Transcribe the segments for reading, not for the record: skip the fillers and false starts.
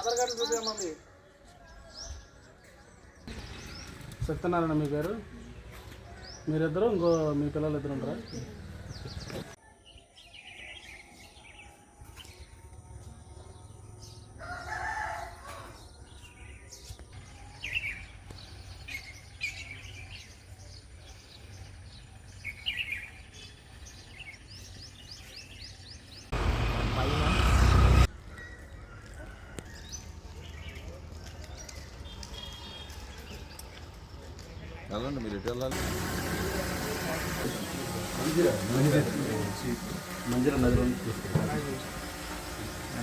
Aadhaar card చూపించమ్మా. మీ సత్యనారాయణ మీ పేరు, మీరిద్దరు ఇంకో మీ పిల్లలు ఇద్దరు ఉంటారా? వెళ్ళండి, మీరు ఎటు వెళ్ళాలి? మంజీరా నదిలో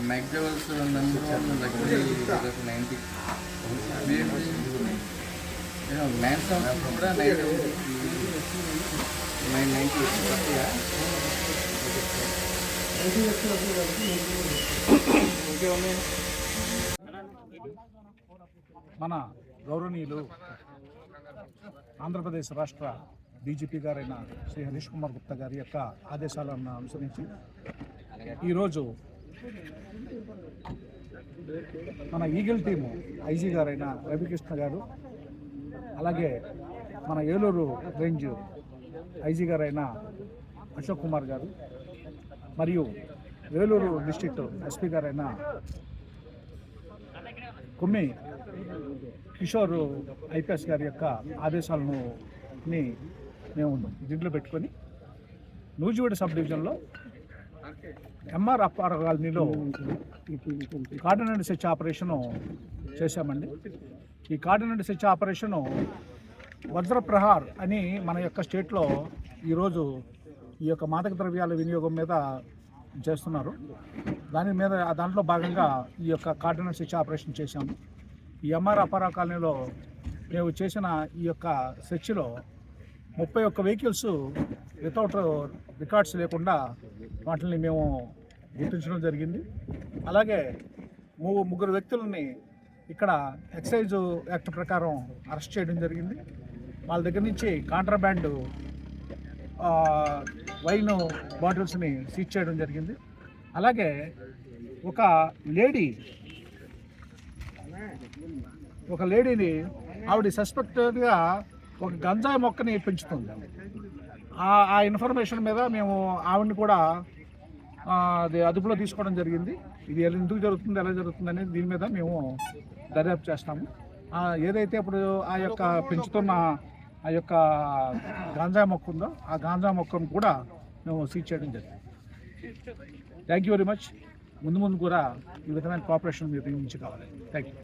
McDowell's number one luxury 90. Man's house కూడా 990. మన గౌరవనీయులు ఆంధ్రప్రదేశ్ రాష్ట్ర డీజీపీ గారైన శ్రీ హరీష్ కుమార్ గుప్తా గారి యొక్క ఆదేశాలను అనుసరించి ఈరోజు మన ఈగిల్ టీము ఐజీ గారైన రవికృష్ణ గారు, అలాగే మన ఏలూరు రేంజ్ ఐజీ గారైన అశోక్ కుమార్ గారు, మరియు ఏలూరు డిస్ట్రిక్ట్ ఎస్పీ గారైన కొమ్మి కిషోర్ ఐపీఎస్ గారి యొక్క ఆదేశాలను మేము దీంట్లో పెట్టుకొని నూజివీడు సబ్ డివిజన్లో ఎంఆర్ అప్పార కాలనీలో కార్డినెంట్ సెర్చ్ ఆపరేషను చేశామండి. ఈ కార్డినెంట్ సెర్చ్ ఆపరేషను వజ్రప్రహార్ అని మన యొక్క స్టేట్లో ఈరోజు ఈ యొక్క మాదక ద్రవ్యాల వినియోగం మీద చేస్తున్నారు. దాంట్లో భాగంగా ఈ యొక్క కార్డినెంట్ సెర్చ్ ఆపరేషన్ చేశాము. ఈ ఎంఆర్ అప్పార కాలనీలో మేము చేసిన ఈ యొక్క సెర్చ్లో 31 వెహికల్స్ వితౌట్ రికార్డ్స్ లేకుండా వాటిని మేము గుర్తించడం జరిగింది. అలాగే ముగ్గురు వ్యక్తులని ఇక్కడ ఎక్సైజ్ యాక్ట్ ప్రకారం అరెస్ట్ చేయడం జరిగింది. వాళ్ళ దగ్గర నుంచి కాంట్రాబ్యాండ్ వైన్ బాటిల్స్ని సీజ్ చేయడం జరిగింది. అలాగే ఒక లేడీని ఆవిడ సస్పెక్టెడ్గా ఒక గంజాయి మొక్కని పెంచుతుంది. ఆ ఇన్ఫర్మేషన్ మీద మేము ఆవిడని కూడా అది అదుపులో తీసుకోవడం జరిగింది. ఇది ఎందుకు జరుగుతుంది, ఎలా జరుగుతుంది అనేది దీని మీద మేము దర్యాప్తు చేస్తాము. ఏదైతే ఇప్పుడు ఆ యొక్క పెంచుతున్న ఆ యొక్క గాంజాయి మొక్క ఉందో ఆ గాంజాయి మొక్కను కూడా మేము సీజ్ చేయడం జరిగింది. Thank you very much. ముందు కూడా ఈ విధమైన కోఆపరేషన్ మీరు నుంచి కావాలి. Thank you.